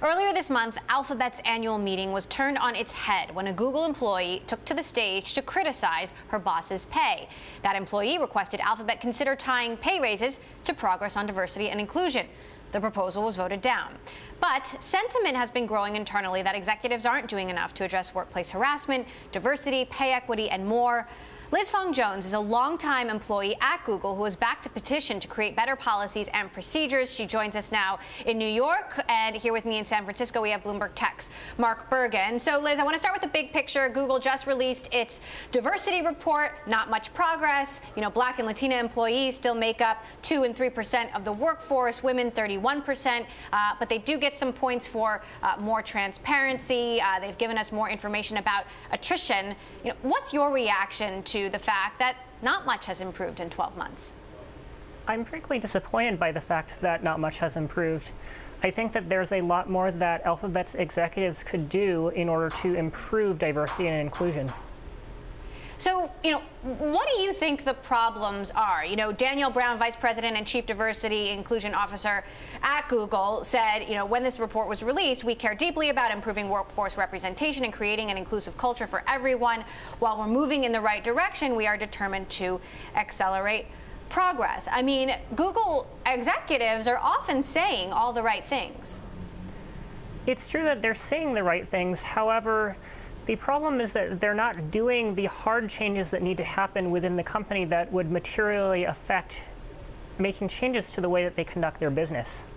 Earlier this month, Alphabet's annual meeting was turned on its head when a Google employee took to the stage to criticize her boss's pay. That employee requested Alphabet consider tying pay raises to progress on diversity and inclusion. The proposal was voted down. But sentiment has been growing internally that executives aren't doing enough to address workplace harassment, diversity, pay equity, and more. Liz Fong-Jones is a longtime employee at Google who has backed a petition to create better policies and procedures. She joins us now in New York, and here with me in San Francisco, we have Bloomberg Tech's Mark Bergen. So, Liz, I want to start with the big picture. Google just released its diversity report. Not much progress. Black and Latina employees still make up 2 and 3% of the workforce, women 31%, but they do get some points for more transparency. They've given us more information about attrition. What's your reaction to the fact that not much has improved in 12 months? I'm frankly disappointed by the fact that not much has improved. I think that there's a lot more that Alphabet's executives could do in order to improve diversity and inclusion. So, what do you think the problems are? Daniel Brown, Vice President and Chief Diversity Inclusion Officer at Google, said, when this report was released, we care deeply about improving workforce representation and creating an inclusive culture for everyone. While we're moving in the right direction, we are determined to accelerate progress. I mean, Google executives are often saying all the right things. It's true that they're saying the right things. However, the problem is that they're not doing the hard changes that need to happen within the company that would materially affect making changes to the way that they conduct their business.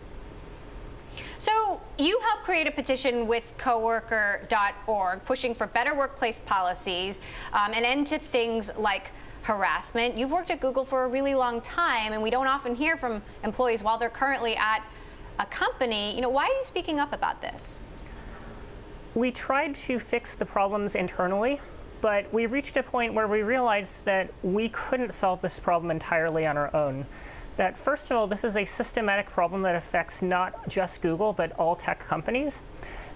So you helped create a petition with coworker.org pushing for better workplace policies, an end to things like harassment. You've worked at Google for a really long time, and we don't often hear from employees while they're currently at a company. Why are you speaking up about this? We tried to fix the problems internally, but we reached a point where we realized that we couldn't solve this problem entirely on our own. That first of all, this is a systematic problem that affects not just Google, but all tech companies.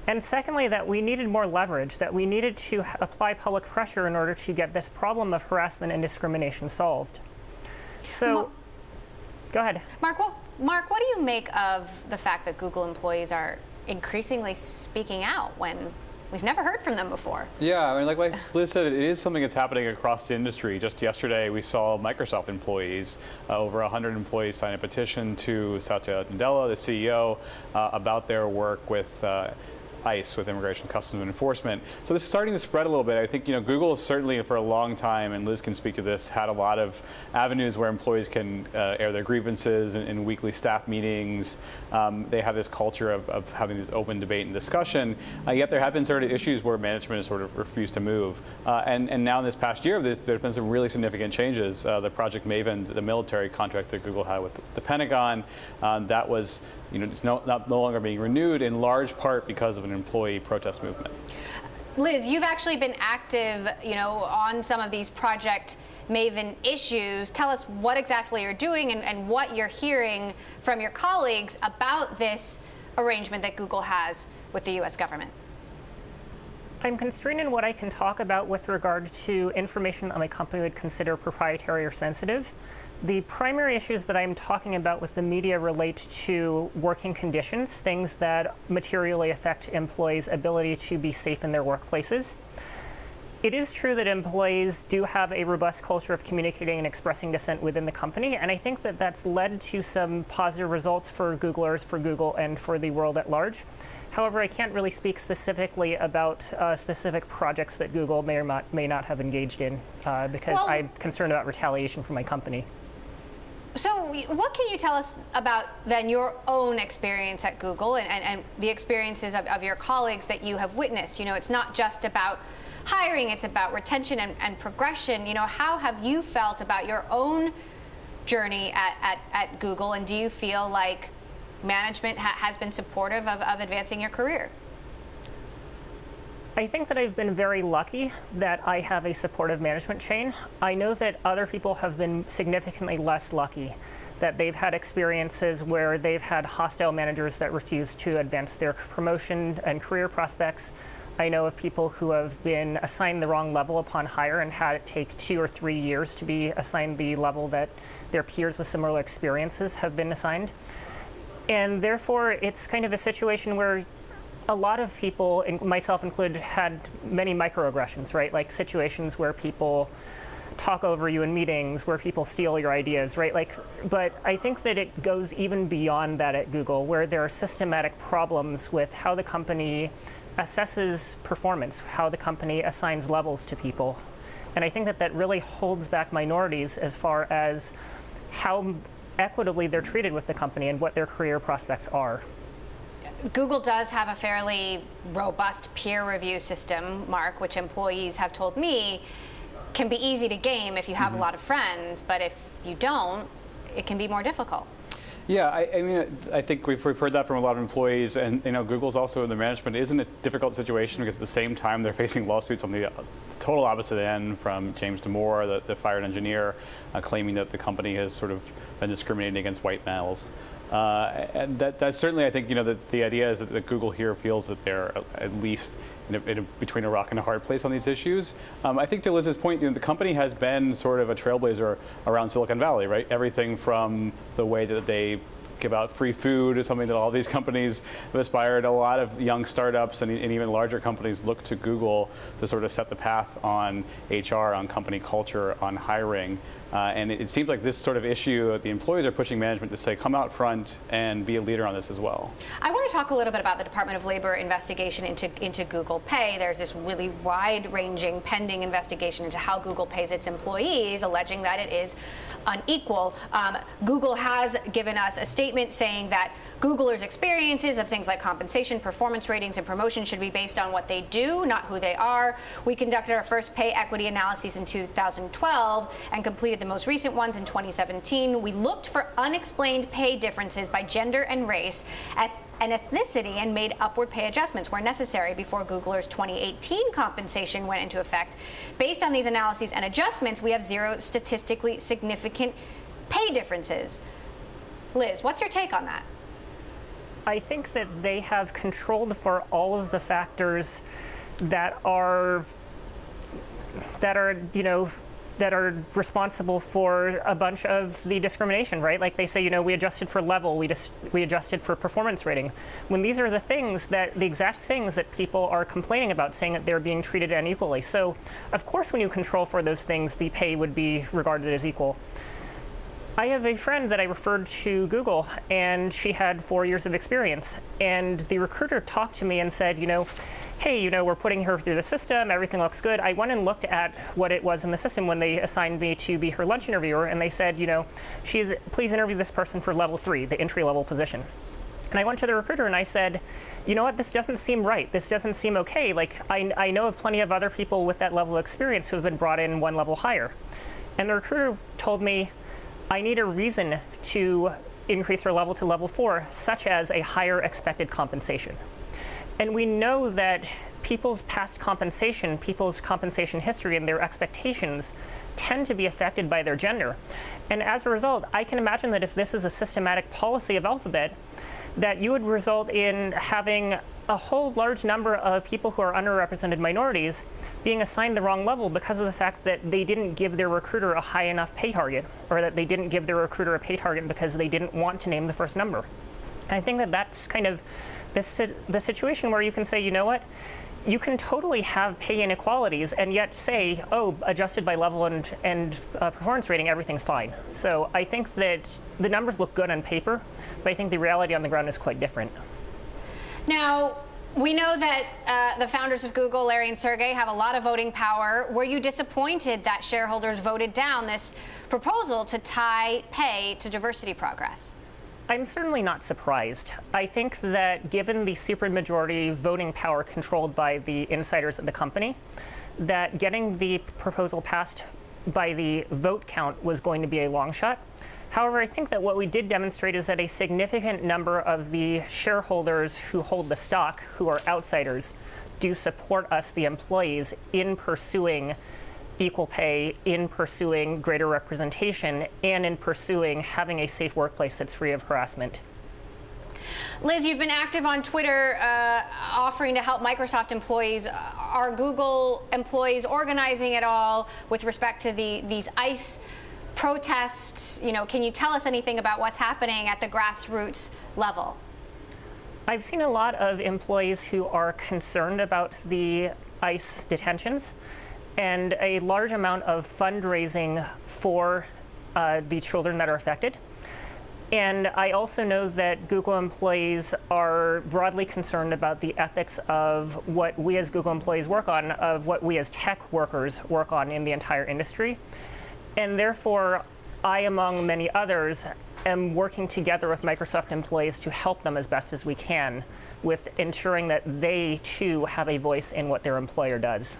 And secondly, that we needed more leverage, that we needed to apply public pressure in order to get this problem of harassment and discrimination solved. So, go ahead. Mark, what do you make of the fact that Google employees are increasingly speaking out when we've never heard from them before? Yeah, I mean, like Liz said, it is something that's happening across the industry. Just yesterday, we saw Microsoft employees, over 100 employees, sign a petition to Satya Nadella, the CEO, about their work with ICE, with Immigration, Customs and Enforcement. So this is starting to spread a little bit. I think Google has certainly for a long time, and Liz can speak to this, had a lot of avenues where employees can air their grievances in weekly staff meetings. They have this culture of having this open debate and discussion. Yet there have been sort of issues where management has sort of refused to move. And now in this past year, there's been some really significant changes. The Project Maven, the military contract that Google had with the Pentagon, that was it's no longer being renewed in large part because of an employee protest movement. Liz, you've actually been active, on some of these Project Maven issues. Tell us what exactly you're doing and what you're hearing from your colleagues about this arrangement that Google has with the U.S. government. I'm constrained in what I can talk about with regard to information that my company would consider proprietary or sensitive. The primary issues that I'm talking about with the media relate to working conditions, things that materially affect employees' ability to be safe in their workplaces. It is true that employees do have a robust culture of communicating and expressing dissent within the company, and I think that that's led to some positive results for Googlers, for Google, and for the world at large. However, I can't really speak specifically about specific projects that Google may or may not have engaged in because I'm concerned about retaliation from my company. So what can you tell us about then your own experience at Google and the experiences of your colleagues that you have witnessed? It's not just about hiring, it's about retention and progression. How have you felt about your own journey at Google, and do you feel like management has been supportive of advancing your career? I think that I've been very lucky that I have a supportive management chain. I know that other people have been significantly less lucky, that they've had experiences where they've had hostile managers that refuse to advance their promotion and career prospects. I know of people who have been assigned the wrong level upon hire and had it take 2 or 3 years to be assigned the level that their peers with similar experiences have been assigned. And therefore, it's kind of a situation where a lot of people, myself included, had many microaggressions, right? Like situations where people talk over you in meetings, where people steal your ideas, right? But I think that it goes even beyond that at Google, where there are systematic problems with how the company assesses performance, how the company assigns levels to people. And I think that that really holds back minorities as far as how equitably they're treated with the company and what their career prospects are. Google does have a fairly robust peer review system, Mark, which employees have told me can be easy to game if you have a lot of friends, but if you don't, it can be more difficult. Yeah, I mean, I think we've heard that from a lot of employees, and Google's also in the management is in a difficult situation because at the same time they're facing lawsuits on the total opposite end from James Damore, the fired engineer, claiming that the company has sort of been discriminating against white males. And that's certainly, I think, that the idea is that Google here feels that they're at least between a rock and a hard place on these issues. I think to Liz's point, the company has been sort of a trailblazer around Silicon Valley, right? Everything from the way that they give out free food is something that all these companies have aspired. A lot of young startups and even larger companies look to Google to sort of set the path on HR, on company culture, on hiring. And it seems like this sort of issue, the employees are pushing management to say, come out front and be a leader on this as well. I want to talk a little bit about the Department of Labor investigation into Google Pay. There's this really wide-ranging pending investigation into how Google pays its employees, alleging that it is unequal. Google has given us a statement saying that Googlers' experiences of things like compensation, performance ratings, and promotion should be based on what they do, not who they are. We conducted our first pay equity analyses in 2012 and completed the most recent ones in 2017. We looked for unexplained pay differences by gender and race and ethnicity and made upward pay adjustments where necessary before Googlers' 2018 compensation went into effect. Based on these analyses and adjustments, we have zero statistically significant pay differences. Liz, what's your take on that? I think that they have controlled for all of the factors that are responsible for a bunch of the discrimination, right? Like they say, we adjusted for level, we adjusted for performance rating. When these are the exact things that people are complaining about, saying that they're being treated unequally. So, of course, when you control for those things, the pay would be regarded as equal. I have a friend that I referred to Google, and she had 4 years of experience. And the recruiter talked to me and said, hey, we're putting her through the system, everything looks good. I went and looked at what it was in the system when they assigned me to be her lunch interviewer, and they said, please interview this person for level 3, the entry-level position. And I went to the recruiter and I said, this doesn't seem right. This doesn't seem okay. Like, I know of plenty of other people with that level of experience who have been brought in one level higher. And the recruiter told me, I need a reason to increase her level to level 4, such as a higher expected compensation. And we know that people's past compensation, people's compensation history, and their expectations tend to be affected by their gender. And as a result, I can imagine that if this is a systematic policy of Alphabet, that you would result in having a whole large number of people who are underrepresented minorities being assigned the wrong level because of the fact that they didn't give their recruiter a high enough pay target, or that they didn't give their recruiter a pay target because they didn't want to name the first number. And I think that that's kind of the situation where you can say, you can totally have pay inequalities and yet say, adjusted by level and performance rating, everything's fine. So I think that the numbers look good on paper, but I think the reality on the ground is quite different. Now, we know that the founders of Google, Larry and Sergey, have a lot of voting power. Were you disappointed that shareholders voted down this proposal to tie pay to diversity progress? I'm certainly not surprised. I think that given the supermajority voting power controlled by the insiders at the company, that getting the proposal passed by the vote count was going to be a long shot. However, I think that what we did demonstrate is that a significant number of the shareholders who hold the stock, who are outsiders, do support us, the employees, in pursuing equal pay, in pursuing greater representation, and in pursuing having a safe workplace that's free of harassment. Liz, you've been active on Twitter offering to help Microsoft employees. Are Google employees organizing at all with respect to these ICE protests? Can you tell us anything about what's happening at the grassroots level? I've seen a lot of employees who are concerned about the ICE detentions and a large amount of fundraising for the children that are affected. And I also know that Google employees are broadly concerned about the ethics of what we as Google employees work on, of what we as tech workers work on in the entire industry. And therefore, I, among many others, am working together with Microsoft employees to help them as best as we can with ensuring that they, too, have a voice in what their employer does.